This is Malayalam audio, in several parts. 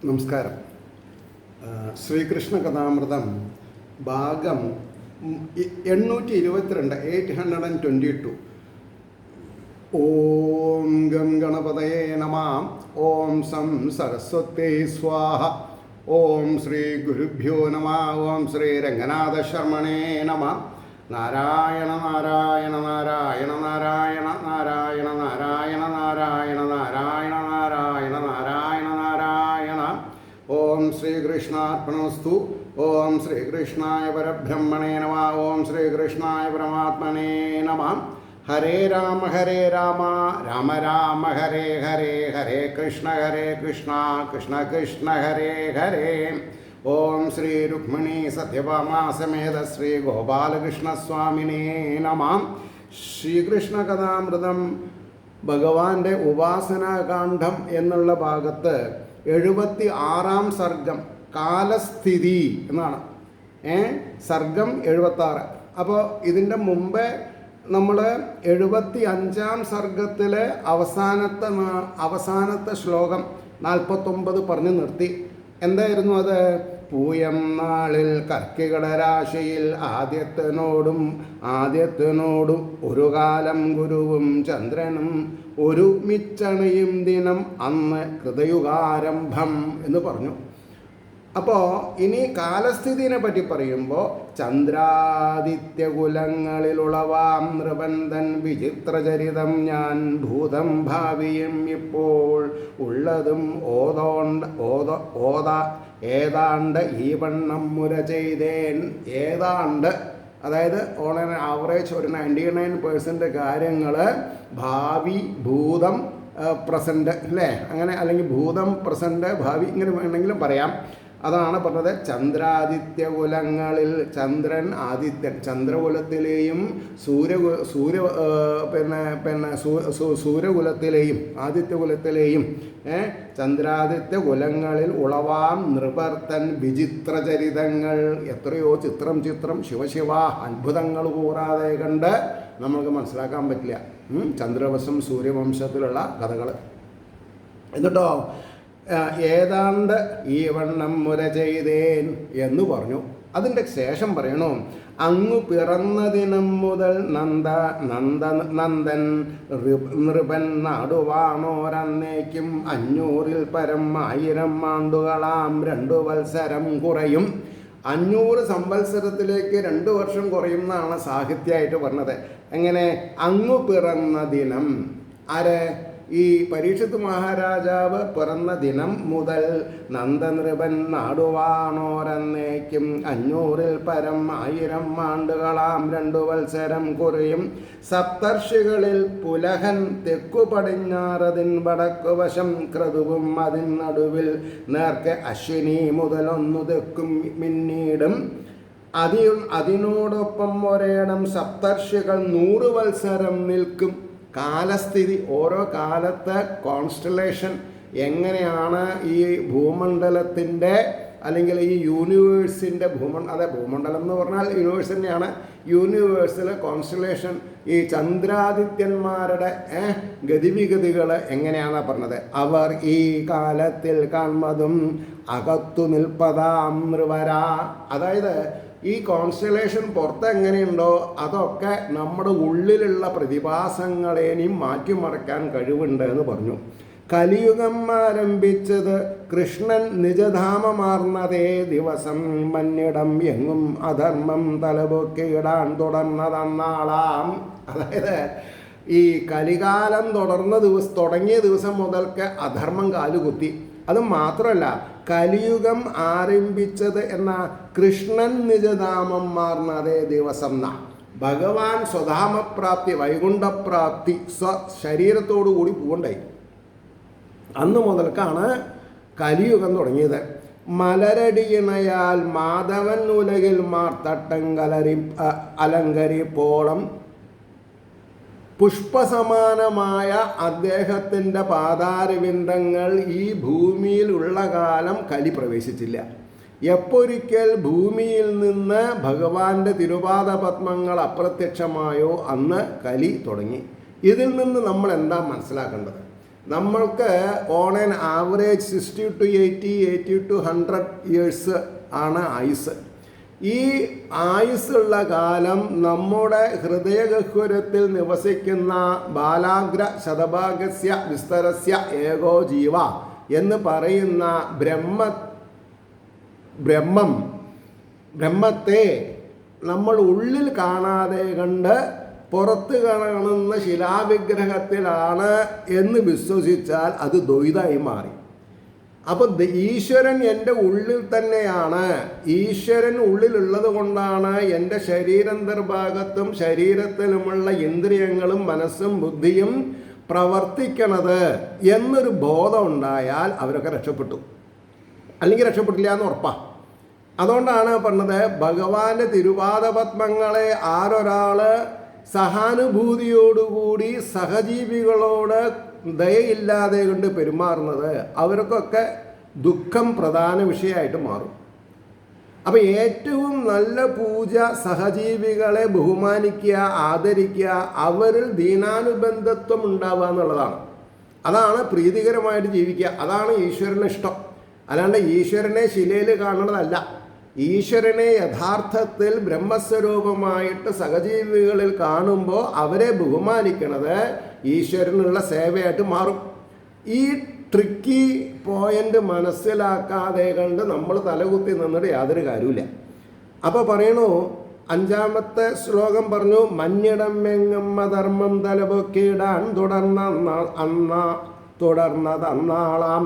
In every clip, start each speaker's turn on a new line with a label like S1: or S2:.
S1: നമസ്കാരം. ശ്രീകൃഷ്ണ കഥാമൃതം ഭാഗം 822 822. ഓം ഗം ഗണപതയേ നമഃ. ഓം സം സരസ്വത്യൈ സ്വാഹ. ഓം ശ്രീ ഗുരുഭ്യോ നമഃ. ഓം ശ്രീ രംഗനാഥ ശർമ്മണേ നമഃ. നാരായണ നാരായണ നാരായണ നാരായണ നാരായണ നാരായണ നാരായണ നാരായണ നാരായണ നാരായണ നാരായണ. ഓം ശ്രീകൃഷ്ണാർപ്പണമസ്തു. ഓം ശ്രീകൃഷ്ണായ പരബ്രഹ്മണേ നമഃ. ഓം ശ്രീകൃഷ്ണായ പരമാത്മനേ നമഃ. ഹരേ രാമ രാമ രാമ ഹരേ ഹരേ, ഹരേ കൃഷ്ണ കൃഷ്ണ കൃഷ്ണ ഹരേ ഹരേ. ഓം ശ്രീ രുക്മിണീ സത്യഭാമാ സമേത ശ്രീ ഗോപാലകൃഷ്ണസ്വാമിനേ നമഃ. ശ്രീകൃഷ്ണ കഥാമൃതം ഭഗവാന്റെ ഉപാസനാകാന്ഡം എന്നുള്ള ഭാഗത്ത് 76 സർഗം കാലസ്ഥിതി എന്നാണ്. സർഗം 76. അപ്പോൾ ഇതിൻ്റെ മുമ്പേ നമ്മൾ 75 സർഗത്തിലെ അവസാനത്തെ ശ്ലോകം 49 പറഞ്ഞു നിർത്തി. എന്തായിരുന്നു അത്? പൂയം നാളിൽ കർക്കികടരാശിയിൽ ആദ്യത്തിനോടും ഒരു കാലം ഗുരുവും ചന്ദ്രനും ഒരുമിച്ചണയും ദിനം അന്ന് കൃതയുഗാരംഭം എന്ന് പറഞ്ഞു. അപ്പോൾ ഇനി കാലസ്ഥിതിനെ പറ്റി പറയുമ്പോൾ ചന്ദ്രാദിത്യകുലങ്ങളിലുളവാം നൃപന്തൻ വിചിത്രചരിതം ഞാൻ ഭൂതം ഭാവിയും ഇപ്പോൾ ഉള്ളതും ഏതാണ്ട് ഈ വണ്ണം മുര ചെയ്തേൻ. ഏതാണ്ട് അതായത് ഓൺ ആൻ ആവറേജ് ഒരു 99% കാര്യങ്ങൾ ഭാവി ഭൂതം പ്രസൻറ്റ് അല്ലേ, അങ്ങനെ അല്ലെങ്കിൽ ഭൂതം പ്രസൻറ്റ് ഭാവി ഇങ്ങനെ വേണമെങ്കിലും പറയാം. അതാണ് പറഞ്ഞത്. ചന്ദ്രാദിത്യകുലങ്ങളിൽ ചന്ദ്രൻ ആദിത്യൻ ചന്ദ്രകുലത്തിലെയും സൂര്യകുലത്തിലെയും ആദിത്യകുലത്തിലെയും ചന്ദ്രാദിത്യ കുലങ്ങളിൽ ഉളവാം നൃപർത്തൻ വിചിത്രചരിതങ്ങൾ. എത്രയോ ചിത്രം ശിവശിവ അത്ഭുതങ്ങൾ കൂടാതെ കണ്ട് നമുക്ക് മനസ്സിലാക്കാൻ പറ്റില്ല. ചന്ദ്രവംശം സൂര്യവംശത്തിലുള്ള കഥകൾ. എന്നിട്ടോ ഏതാണ്ട് ഈ വണ്ണം മുര ചെയ്തേൻ എന്ന് പറഞ്ഞു. അതിൻ്റെ ശേഷം പറയണു, അങ്ങു പിറന്ന ദിനം മുതൽ നന്ദൻ നൃപൻ നാടുവാണോരന്നേക്കും 500-ൽ പരം 1000 ആണ്ടുകളാം 2 വത്സരം കുറയും. 500 സംവത്സരത്തിലേക്ക് 2 വർഷം കുറയും എന്നാണ് സാഹിത്യമായിട്ട് പറഞ്ഞത്. എങ്ങനെ? അങ്ങു പിറന്ന ദിനം. ആരെ? ഈ പരീക്ഷിത് മഹാരാജാവ് പിറന്ന ദിനം മുതൽ നന്ദനൃപൻ നാടുവാണോരന്നേക്കും 500-ൽ പരം 1000 ആണ്ടുകളാം 2 വത്സരം കുറയും. സപ്തർഷികളിൽ പുലഹൻ തെക്കു പടിഞ്ഞാറതിൻ വടക്കുവശം ക്രതുവും അതിൻ നടുവിൽ നേർക്കെ അശ്വിനി മുതലൊന്നു തെക്കും പിന്നീടും അതിനോടൊപ്പം ഒരേടം സപ്തർഷികൾ 100 വത്സരം നിൽക്കും. കാലസ്ഥിതി, ഓരോ കാലത്തെ കോൺസ്റ്റലേഷൻ എങ്ങനെയാണ് ഈ ഭൂമണ്ഡലത്തിൻ്റെ അല്ലെങ്കിൽ ഈ യൂണിവേഴ്സിൻ്റെ ഭൂമണ്ഡലം എന്ന് പറഞ്ഞാൽ യൂണിവേഴ്സ് തന്നെയാണ്. യൂണിവേഴ്സിലെ കോൺസ്റ്റലേഷൻ ഈ ചന്ദ്രാദിത്യന്മാരുടെ ഗതിവിഗതികൾ എങ്ങനെയാണ് പറഞ്ഞത്. അവർ ഈ കാലത്തിൽ കാണുന്നതും അകത്തു നിൽപ്പതാം നൃവര. അതായത് ഈ കോൺസ്റ്റലേഷൻ പുറത്ത് എങ്ങനെയുണ്ടോ അതൊക്കെ നമ്മുടെ ഉള്ളിലുള്ള പ്രതിഭാസങ്ങളെയും മാറ്റിമറിക്കാൻ കഴിവുണ്ട് എന്ന് പറഞ്ഞു. കലിയുഗം ആരംഭിച്ചത് കൃഷ്ണൻ നിജധാമമാർന്നതേ ദിവസം മന്നിടം എങ്ങും അധർമ്മം തലപൊക്കിയിടാൻ തുടർന്നതന്നാളാം. അതായത് ഈ കലികാലം തുടങ്ങിയ ദിവസം മുതൽക്ക് അധർമ്മം കാലുകുത്തി. അത് മാത്രമല്ല, കലിയുഗം ആരംഭിച്ചത് എന്ന കൃഷ്ണൻ നിജധാമം മാറുന്നതേ ദിവസം ഭഗവാൻ സ്വധാമപ്രാപ്തി വൈകുണ്ഠപ്രാപ്തി ശരീരത്തോടു കൂടി പോകണ്ടായി. അന്ന് മുതൽക്കാണ് കലിയുഗം തുടങ്ങിയത്. മലരടിയിണയാൽ മാധവൻ ഉലകിൽ മാർത്തട്ടം അലങ്കരിപ്പോളം പുഷ്പസമാനമായ അദ്ദേഹത്തിൻ്റെ പാതാരവിന്ദങ്ങൾ ഈ ഭൂമിയിലുള്ള കാലം കലി പ്രവേശിച്ചില്ല. എപ്പൊരിക്കൽ ഭൂമിയിൽ നിന്ന് ഭഗവാന്റെ തിരുപാദപത്മങ്ങൾ അപ്രത്യക്ഷമായോ അന്ന് കലി തുടങ്ങി. ഇതിൽ നിന്ന് നമ്മൾ എന്താ മനസ്സിലാക്കേണ്ടത്? നമ്മൾക്ക് on an average 60 to 80, 80 to 100 years ആണ് ആയുസ്. ഈ ആയുസ്സുള്ള കാലം നമ്മുടെ ഹൃദയഗഹ്വരത്തിൽ നിവസിക്കുന്ന ബാലാഗ്ര ശതഭാഗസ്യ വിസ്തരസ്യ ഏകോ ജീവ എന്ന് പറയുന്ന ബ്രഹ്മത്തെ നമ്മൾ ഉള്ളിൽ കാണാതെ കണ്ട് പുറത്ത് കാണുന്ന ശിലാവിഗ്രഹത്തിലാണ് എന്ന് വിശ്വസിച്ചാൽ അത് ദ്വൈതമായി മാറി. അപ്പം ഈശ്വരൻ എൻ്റെ ഉള്ളിൽ തന്നെയാണ്. ഈശ്വരൻ ഉള്ളിലുള്ളത് കൊണ്ടാണ് എൻ്റെ ശരീരാന്തർഭാഗത്തും ശരീരത്തിലുമുള്ള ഇന്ദ്രിയങ്ങളും മനസ്സും ബുദ്ധിയും പ്രവർത്തിക്കണത് എന്നൊരു ബോധം ഉണ്ടായാൽ അവരൊക്കെ രക്ഷപ്പെട്ടു, അല്ലെങ്കിൽ രക്ഷപ്പെട്ടില്ല എന്ന് ഉറപ്പാണ്. അതുകൊണ്ടാണ് പറഞ്ഞത്, ഭഗവാന്റെ തിരുപാദപത്മങ്ങളെ ആരൊരാൾ സഹാനുഭൂതിയോടുകൂടി സഹജീവികളോട് ദയയില്ലാതെ കൊണ്ട് പെരുമാറുന്നത് അവർക്കൊക്കെ ദുഃഖം പ്രധാന വിഷയമായിട്ട് മാറും. അപ്പം ഏറ്റവും നല്ല പൂജ സഹജീവികളെ ബഹുമാനിക്കുക, ആദരിക്കുക, അവരിൽ ദീനാനുബന്ധത്വം ഉണ്ടാവുക എന്നുള്ളതാണ്. അതാണ് പ്രീതികരമായിട്ട് ജീവിക്കുക. അതാണ് ഈശ്വരന് ഇഷ്ടം. അല്ലാണ്ട് ഈശ്വരനെ ശിലയിൽ കാണുന്നതല്ല. ഈശ്വരനെ യഥാർത്ഥത്തിൽ ബ്രഹ്മസ്വരൂപമായിട്ട് സഹജീവികളിൽ കാണുമ്പോൾ അവരെ ബഹുമാനിക്കുന്നത് ഈശ്വരനുള്ള സേവയായിട്ട് മാറും. ഈ ട്രിക്കി പോയിന്റ് മനസ്സിലാക്കാതെ കണ്ട് നമ്മൾ തലകുത്തി നിന്നിട്ട് യാതൊരു കാര്യമില്ല. അപ്പോൾ പറയണു, 5-ാമത്തെ ശ്ലോകം പറഞ്ഞു, മഞ്ഞിടം എങ്ങും അധർമ്മം തലപൊക്കിയിടാൻ തുടർന്നതന്നാളാം.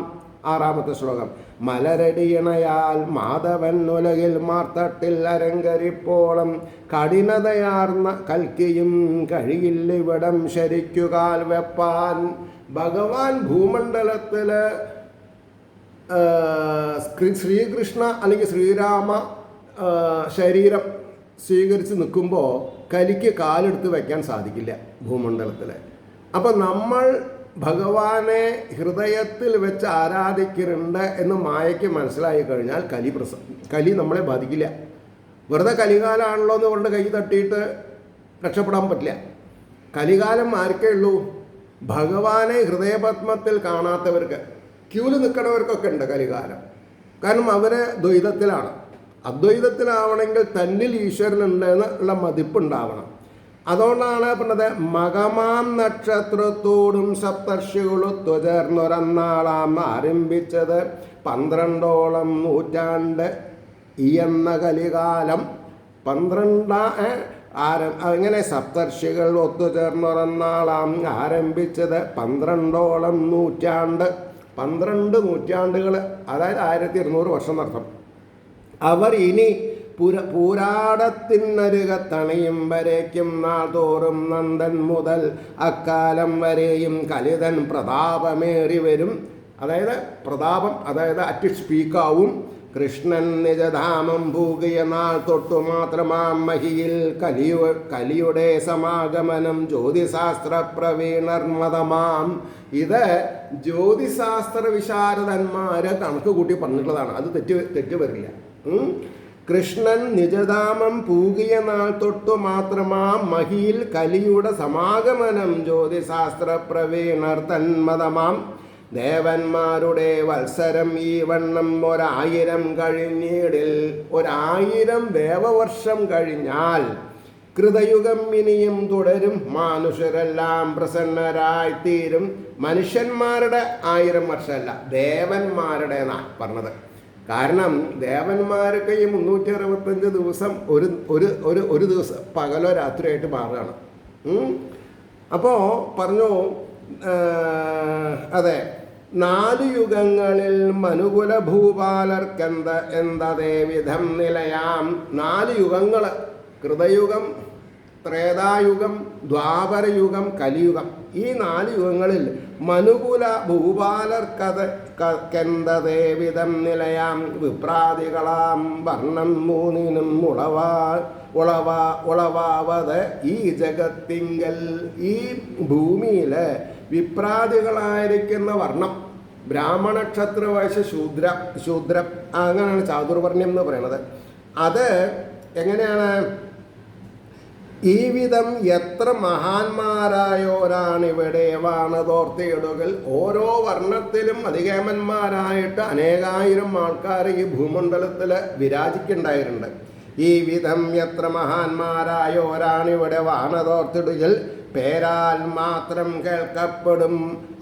S1: 6-ാമത്തെ ശ്ലോകം, മലരടിയണയാൽ മാധവൻ ഉലകിൽ മാർത്തട്ടിൽ അരങ്കരിപ്പോളം കഠിനതയാർന്ന കൽക്കിയും കഴിയില്ലിവിടം ശരിക്കുകാൽ വെപ്പാൻ. ഭഗവാൻ ഭൂമണ്ഡലത്തിൽ ശ്രീകൃഷ്ണ അല്ലെങ്കിൽ ശ്രീരാമ ശരീരം സ്വീകരിച്ച് നിൽക്കുമ്പോൾ കലിക്ക് കാലെടുത്ത് വയ്ക്കാൻ സാധിക്കില്ല ഭൂമണ്ഡലത്തിൽ. അപ്പം നമ്മൾ ഭഗവാനെ ഹൃദയത്തിൽ വെച്ച് ആരാധിക്കുന്നുണ്ട് എന്ന് മായയ്ക്ക് മനസ്സിലായി കഴിഞ്ഞാൽ കലി നമ്മളെ ബാധിക്കില്ല. വെറുതെ കലികാലമാണല്ലോ എന്ന് കൊണ്ട് കൈ തട്ടിയിട്ട് രക്ഷപ്പെടാൻ പറ്റില്ല. കലികാലം ആർക്കേ ഉള്ളൂ? ഭഗവാനെ ഹൃദയപത്മത്തിൽ കാണാത്തവർക്ക്, ക്യൂല് നിൽക്കണവർക്കൊക്കെ ഉണ്ട് കലികാലം. കാരണം അവര് ദ്വൈതത്തിലാണ്. അദ്വൈതത്തിലാവണമെങ്കിൽ തന്നിൽ ഈശ്വരനുണ്ട് എന്നുള്ള മതിപ്പുണ്ടാവണം. അതുകൊണ്ടാണ് പറഞ്ഞത്, മകമാം നക്ഷത്രത്തോടും സപ്തർഷികളൊത്തു ചേർന്നൊരന്നാളാം ആരംഭിച്ചത് 12ഓളം നൂറ്റാണ്ട് ഈ എന്ന കലികാലം. 12 അങ്ങനെ സപ്തർഷികൾ ഒത്തുചേർന്നൊരന്നാളാം ആരംഭിച്ചത് 12ഓളം നൂറ്റാണ്ട്. 12 നൂറ്റാണ്ടുകൾ, അതായത് 1200 വർഷം നടത്തും. അവർ ഇനി പൂരാടത്തിനരുകത്തണിയും വരേക്കും നാൾ തോറും നന്ദൻ മുതൽ അക്കാലം വരെയും കലിതൻ പ്രതാപമേറി വരും. അതായത് പ്രതാപം, അതായത് അറ്റ് സ്പീക്കാവും. കൃഷ്ണൻ നിജധാമം ഭൂകിയ നാൾ തൊട്ടു മാത്രമാം മഹിയിൽ കലിയുടെ സമാഗമനം ജ്യോതിശാസ്ത്ര പ്രവീണർമതമാം. ഇത് ജ്യോതിശാസ്ത്ര വിശാരദന്മാര് കണക്ക് കൂട്ടി പറഞ്ഞിട്ടുള്ളതാണ്. അത് തെറ്റ് വരില്ല. കൃഷ്ണൻ നിജധാമം പൂകിയ നാൾ തൊട്ടു മാത്രമാം മഹിയിൽ കലിയുടെ സമാഗമനം ജ്യോതിശാസ്ത്ര പ്രവീണർ തന്മതമാം. ദേവന്മാരുടെ വത്സരം ഈ വണ്ണം 1000 കഴിഞ്ഞിടിൽ. 1000 ദേവവർഷം കഴിഞ്ഞാൽ കൃതയുഗം ഇനിയും തുടരും. മനുഷ്യരെല്ലാം പ്രസന്നരായിത്തീരും. മനുഷ്യന്മാരുടെ 1000 വർഷമല്ല, ദേവന്മാരുടെ എന്നാണ് പറഞ്ഞത്. കാരണം ദേവന്മാരൊക്കെ ഈ 365 ദിവസം ഒരു ദിവസം പകലോ രാത്രിയായിട്ട് മാറുകയാണ്. അപ്പോൾ പറഞ്ഞു, അതെ, 4 യുഗങ്ങളിൽ മനുകുല ഭൂപാലർക്കെന്തേ വിധം നിലയാം. 4 യുഗങ്ങൾ, കൃതയുഗം, ത്രേതായുഗം, ദ്വാപരയുഗം, കലിയുഗം. ഈ 4 യുഗങ്ങളിൽ മനുകുല ഭൂപാലർക്കെന്തേ വിധം നിലയാം. വിപ്രാദികളാം വർണ്ണം 3നും ഉളവാവത് ഈ ജഗത്തിങ്കൽ. ഈ ഭൂമിയിൽ വിപ്രാദികളായിരിക്കുന്ന വർണ്ണം, ബ്രാഹ്മണ ക്ഷത്ര വൈശ്യ ശൂദ്ര അങ്ങനെയാണ് ചാതുർവർണ്ണ്യം എന്ന് പറയുന്നത്. അത് എങ്ങനെയാണ്? ഈ വിധം എത്ര മഹാന്മാരായോരാണിവിടെ വാണതോർത്തിയിടുകൾ. ഓരോ വർണ്ണത്തിലും അധികേമന്മാരായിട്ട് അനേകായിരം ആൾക്കാർ ഈ ഭൂമണ്ഡലത്തിൽ വിരാജിക്കുണ്ടായിട്ടുണ്ട്. ഈ വിധം എത്ര മഹാന്മാരായോരാണിവിടെ വാണതോർത്തിടുകൾ. പേരാൽ മാത്രം കേൾക്കപ്പെടും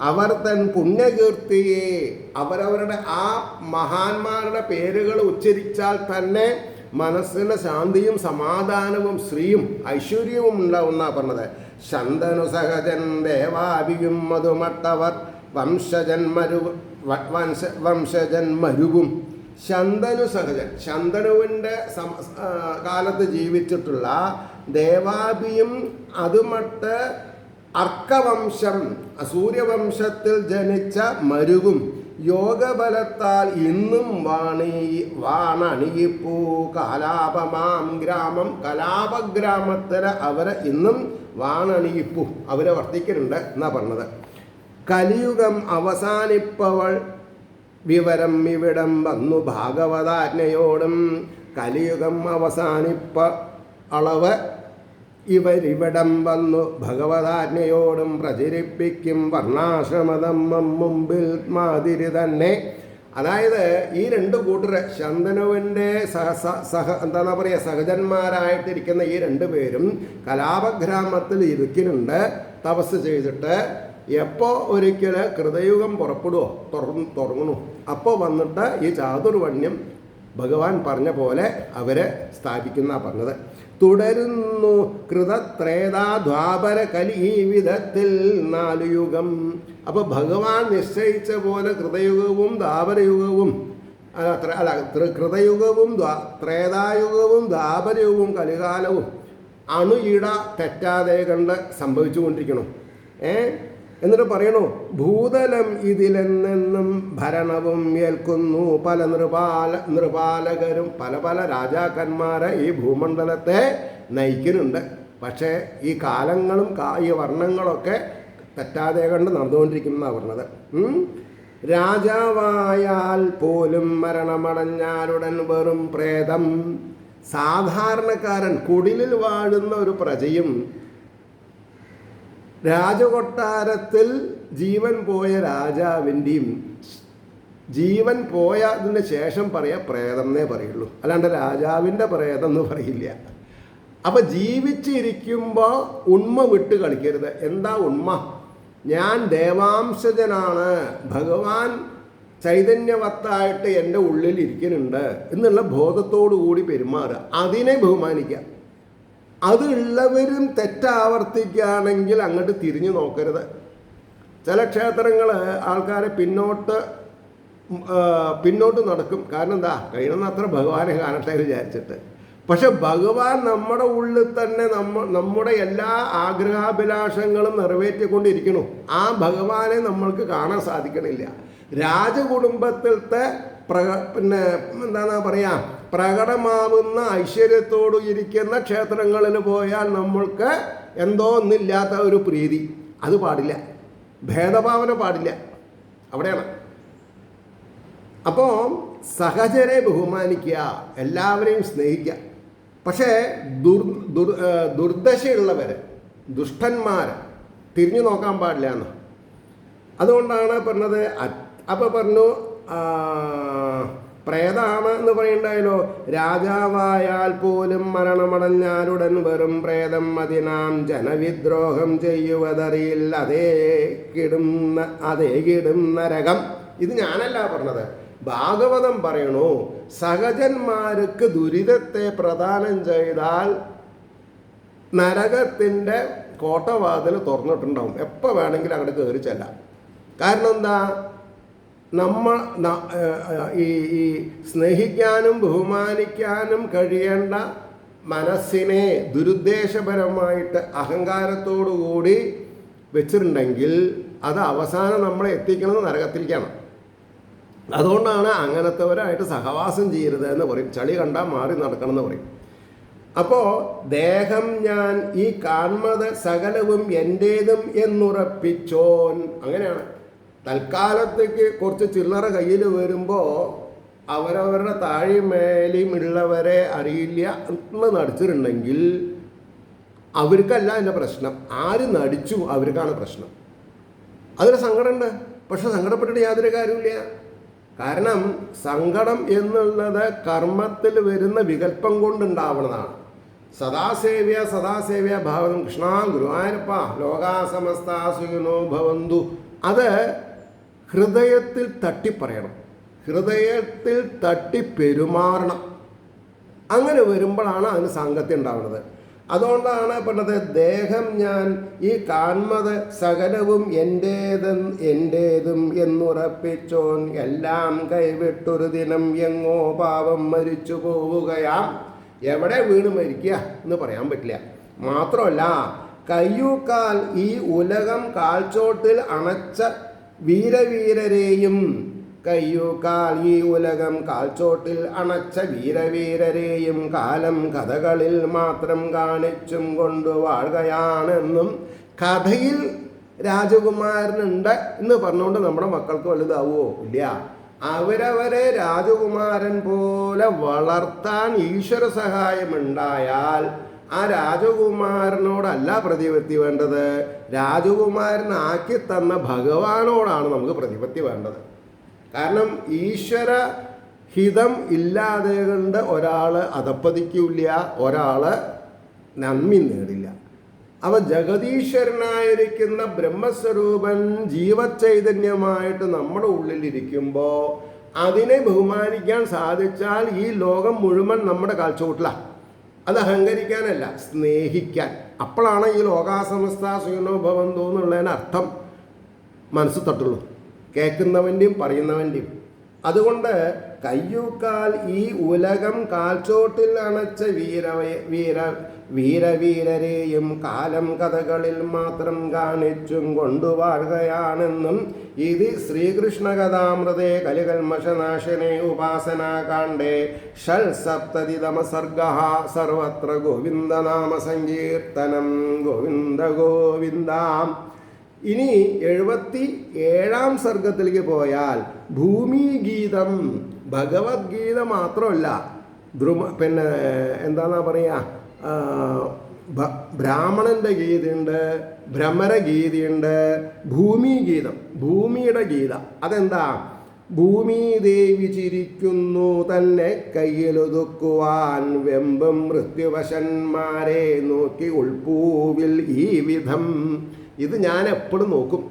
S1: അവർ തൻ പുണ്യകീർത്തിയെ. അവരവരുടെ ആ മഹാന്മാരുടെ പേരുകൾ ഉച്ചരിച്ചാൽ തന്നെ മനസ്സിന് ശാന്തിയും സമാധാനവും ശ്രീയും ഐശ്വര്യവും ഉണ്ടാവുന്ന പറഞ്ഞത്. ശന്തനു സഹജൻ ദേവാവിയും മധുമട്ടവർ വംശജൻ മരുവും. ശന്തനു സഹജൻ, ശന്തനുവിൻ്റെ കാലത്ത് ജീവിച്ചിട്ടുള്ള ദേവാഭിയും അതുമട്ട് അർക്കവംശം സൂര്യവംശത്തിൽ ജനിച്ച മരുവും യോഗബലത്താൽ ഇന്നും വാണണിയിപ്പൂ കലാപമാം ഗ്രാമം. കലാപഗ്രാമത്തിന് അവർ ഇന്നും വാണണിയിപ്പൂ അവരെ വർത്തിക്കുന്നുണ്ട് എന്നാ പറഞ്ഞത്. കലിയുഗം അവസാനിപ്പവൾ വിവരം ഇവിടം വന്നു ഭാഗവതാജ്ഞയോടും. കലിയുഗം അവസാനിപ്പ അളവ് ഇവരിവിടം വന്നു ഭഗവതാജ്ഞയോടും പ്രചരിപ്പിക്കും വർണ്ണാശ്രമതം മുമ്പിൽ മാതിരി തന്നെ. അതായത് ഈ രണ്ട് കൂട്ടര് ശന്തനുവിൻ്റെ എന്താ പറയുക സഹജന്മാരായിട്ടിരിക്കുന്ന ഈ രണ്ടു പേരും കലാപഗ്രാമത്തിൽ ഇരിക്കുന്നുണ്ട് തപസ് ചെയ്തിട്ട്. എപ്പോൾ ഒരിക്കൽ കൃതയുഗം പുറപ്പെടുവോ തുടങ്ങണു അപ്പോൾ വന്നിട്ട് ഈ ചാതുർവർണ്ണ്യം ഭഗവാൻ പറഞ്ഞ പോലെ അവരെ സ്ഥാപിക്കുന്ന പറഞ്ഞത്. തുടരുന്നു കൃതത്രേതാ ദ്വാപര കലി ഈ വിധത്തിൽ 4 യുഗം. അപ്പോൾ ഭഗവാൻ നിശ്ചയിച്ച പോലെ കൃതയുഗവും ദ്വാപരയുഗവും കൃതയുഗവും ത്രേതായുഗവും ദ്വാപരയുഗവും കലികാലവും അണുയിട തെറ്റാതെ കണ്ട് സംഭവിച്ചു കൊണ്ടിരിക്കണം. എന്നിട്ട് പറയണു ഭൂതലം ഇതിലെന്നെന്നും ഭരണവും ഏൽക്കുന്നു പല നൃപാലകരും. പല പല രാജാക്കന്മാരെ ഈ ഭൂമണ്ഡലത്തെ നയിക്കുന്നുണ്ട്. പക്ഷേ ഈ കാലങ്ങളും ഈ വർണ്ണങ്ങളൊക്കെ തെറ്റാതെ കണ്ട് നടന്നുകൊണ്ടിരിക്കുന്ന പറഞ്ഞത്. രാജാവായാൽ പോലും മരണമടഞ്ഞാലുടൻ വെറും പ്രേതം. സാധാരണക്കാരൻ കുടിലിൽ വാഴുന്ന ഒരു പ്രജയും രാജകൊട്ടാരത്തിൽ ജീവൻ പോയ രാജാവിൻ്റെയും ജീവൻ പോയതിന് ശേഷം പറയാ പ്രേതം എന്നേ പറയുള്ളൂ, അല്ലാണ്ട് രാജാവിൻ്റെ പ്രേതം എന്ന് പറയില്ല. അപ്പം ജീവിച്ചിരിക്കുമ്പോൾ ഉണ്മ വിട്ട് കളിക്കരുത്. എന്താ ഉണ്മ? ഞാൻ ദേവാംശജനാണ്, ഭഗവാൻ ചൈതന്യവത്തായിട്ട് എൻ്റെ ഉള്ളിൽ ഇരിക്കുന്നുണ്ട് എന്നുള്ള ബോധത്തോടു കൂടി പെരുമാറുക, അതിനെ ബഹുമാനിക്കുക. അതുള്ളവരും തെറ്റാവർത്തിക്കുകയാണെങ്കിൽ അങ്ങോട്ട് തിരിഞ്ഞു നോക്കരുത്. ചില ക്ഷേത്രങ്ങൾ ആൾക്കാരെ പിന്നോട്ട് നടക്കും. കാരണം എന്താ, കഴിയുന്നത്ര ഭഗവാനെ കാണട്ടെ വിചാരിച്ചിട്ട്. പക്ഷെ ഭഗവാൻ നമ്മുടെ ഉള്ളിൽ തന്നെ നമ്മുടെ എല്ലാ ആഗ്രഹാഭിലാഷങ്ങളും നിറവേറ്റിക്കൊണ്ടിരിക്കുന്നു. ആ ഭഗവാനെ നമ്മൾക്ക് കാണാൻ സാധിക്കണില്ല. രാജകുടുംബത്തിലത്തെ പിന്നെ എന്താ പറയുക, പ്രകടമാവുന്ന ഐശ്വര്യത്തോടു ഇരിക്കുന്ന ക്ഷേത്രങ്ങളിൽ പോയാൽ നമ്മൾക്ക് എന്തോ ഒന്നില്ലാത്ത ഒരു പ്രീതി, അത് പാടില്ല. ഭേദഭാവന പാടില്ല. അവിടെയാണ്. അപ്പോൾ സഹചരെ ബഹുമാനിക്കുക, എല്ലാവരെയും സ്നേഹിക്കുക. പക്ഷേ ദുർദശയുള്ളവർ, ദുഷ്ടന്മാർ തിരിഞ്ഞു നോക്കാൻ പാടില്ല എന്ന്. അതുകൊണ്ടാണ് പറഞ്ഞത്. അപ്പോൾ പറഞ്ഞു പ്രേതാണ് എന്ന് പറയണ്ടായല്ലോ. രാജാവായാൽ പോലും മരണമടഞ്ഞാലുടൻ വെറും പ്രേതം അതിനാം ജനവിദ്രോഹം ചെയ്യുവതറിയില്ല അതേ കിടും നരകം. ഇത് ഞാനല്ല പറഞ്ഞത്, ഭാഗവതം പറയണു. സഹജന്മാർക്ക് ദുരിതത്തെ പ്രദാനം ചെയ്താൽ നരകത്തിൻ്റെ കോട്ടവാതിൽ തുറന്നിട്ടുണ്ടാവും. എപ്പോൾ വേണമെങ്കിലും അങ്ങോട്ട് കയറി ചെല്ലാം. കാരണം എന്താ, ഈ സ്നേഹിക്കാനും ബഹുമാനിക്കാനും കഴിയേണ്ട മനസ്സിനെ ദുരുദ്ദേശപരമായിട്ട് അഹങ്കാരത്തോടുകൂടി വെച്ചിട്ടുണ്ടെങ്കിൽ അത് അവസാനം നമ്മളെ എത്തിക്കുന്നത് നരകത്തിലേക്കാണ്. അതുകൊണ്ടാണ് അങ്ങനത്തെവരായിട്ട് സഹവാസം ചെയ്യരുത് എന്ന് പറയും. ചളി കണ്ടാൽ മാറി നടക്കണം എന്ന് പറയും. അപ്പോൾ ദേഹം ഞാൻ ഈ കാൺമത് സകലവും എൻ്റേതും എന്നുറപ്പിച്ചോൻ. അങ്ങനെയാണ്. തൽക്കാലത്തേക്ക് കുറച്ച് ചില്ലറ കയ്യിൽ വരുമ്പോൾ അവരവരുടെ താഴെയും മേലെയും ഉള്ളവരെ അറിയില്ല എന്ന് നടിച്ചിട്ടുണ്ടെങ്കിൽ അവർക്കല്ല എൻ്റെ പ്രശ്നം, ആര് നടിച്ചു അവർക്കാണ് പ്രശ്നം. അതൊരു സങ്കടമുണ്ട്. പക്ഷെ സങ്കടപ്പെട്ടിട്ട് യാതൊരു കാര്യമില്ല. കാരണം സങ്കടം എന്നുള്ളത് കർമ്മത്തിൽ വരുന്ന വികല്പം കൊണ്ടുണ്ടാവുന്നതാണ്. സദാസേവ്യ സദാസേവ്യ ഭാവം കൃഷ്ണ ഗുരുവായൂരപ്പ ലോകാ സമസ്താ സുഖിനോ ഭവന്തു. അത് ഹൃദയത്തിൽ തട്ടിപ്പറയണം, ഹൃദയത്തിൽ തട്ടി പെരുമാറണം. അങ്ങനെ വരുമ്പോഴാണ് അതിന് സാങ്കത്യം ഉണ്ടാവുന്നത്. അതുകൊണ്ടാണ് പറഞ്ഞത്, ദേഹം ഞാൻ ഈ കാൺമത് സകലവും എൻ്റേതും എന്നുറപ്പിച്ചോൻ എല്ലാം കൈവിട്ടൊരു ദിനം എങ്ങോ പാവം മരിച്ചു പോവുകയാം. എവിടെ വീണ് മരിക്കുക എന്ന് പറയാൻ പറ്റില്ല. മാത്രമല്ല കയ്യൂക്കാൽ ഈ ഉലകം കാൽച്ചോട്ടിൽ അണച്ച വീരവീരരെയും, കയ്യൂക്കാൽ ഈ ഉലകം കാൽച്ചോട്ടിൽ അണച്ച വീരവീരരെയും കാലം കഥകളിൽ മാത്രം കാണിച്ചും കൊണ്ടുവാഴുകയാണെന്നും കഥയിൽ രാജകുമാരനുണ്ട് എന്ന് പറഞ്ഞുകൊണ്ട് നമ്മുടെ മക്കൾക്ക് വലുതാവുമോ? ഇല്ല. അവരവരെ രാജകുമാരൻ പോലെ വളർത്താൻ ഈശ്വര സഹായമുണ്ടായാൽ ആ രാജകുമാരനോടല്ല പ്രതിപത്തി വേണ്ടത്, രാജകുമാരനാക്കി തന്ന ഭഗവാനോടാണ് നമുക്ക് പ്രതിപത്തി വേണ്ടത്. കാരണം ഈശ്വര ഹിതം ഇല്ലാതെ കൊണ്ട് ഒരാൾ അധപ്പതിക്കില്ല, ഒരാൾ നന്മി നേടില്ല. അവ ജഗതീശ്വരനായിരിക്കുന്ന ബ്രഹ്മസ്വരൂപൻ ജീവചൈതന്യമായിട്ട് നമ്മുടെ ഉള്ളിലിരിക്കുമ്പോൾ അതിനെ ബഹുമാനിക്കാൻ സാധിച്ചാൽ ഈ ലോകം മുഴുവൻ നമ്മുടെ കാൽച്ചുവട്ടിലാണ്. അത് അഹങ്കരിക്കാനല്ല, സ്നേഹിക്കാൻ. അപ്പോഴാണ് ഈ ലോകാസമസ്ത സുഖിനോ ഭവന്തു എന്നുള്ളതിന് അർത്ഥം മനസ്സ് തട്ടുള്ളൂ, കേൾക്കുന്നവൻ്റെയും പറയുന്നവൻ്റെയും. അതുകൊണ്ട് കയ്യൂക്കാൽ ഈ ഉലകം കാൽച്ചോട്ടിൽ അണച്ച വീരവീരരെയും കാലം കഥകളിൽ മാത്രം കാണിച്ചും കൊണ്ടുവാഴുകയാണെന്നും ഇത് ശ്രീകൃഷ്ണ കഥാമൃതേ കലികൽമഷനാശനെ ഉപാസനാകാണ്ഡേ ഷൽ സപ്തതിതമ സർഗ സർവത്ര ഗോവിന്ദനാമ സങ്കീർത്തനം ഗോവിന്ദ ഗോവിന്ദ. ഇനി 77-ാം സർഗത്തിലേക്ക് പോയാൽ ഭൂമിഗീതം, ഭഗവത്ഗീത മാത്രമല്ല, പിന്നെ എന്താണെന്നാ പറയുക, ബ്രാഹ്മണൻ്റെ ഗീതയുണ്ട്, ഭ്രമരഗീതയുണ്ട്, ഭൂമിഗീതം, ഭൂമിയുടെ ഗീത. അതെന്താ? ഭൂമി ദേവി ചിരിക്കുന്നു തന്നെ കയ്യിലൊതുക്കുവാൻ വെമ്പും മൃത്യുവശന്മാരെ നോക്കി ഉൾപ്പൂവിൽ ഈ വിധം. ഇത് ഞാൻ എപ്പോഴും നോക്കും.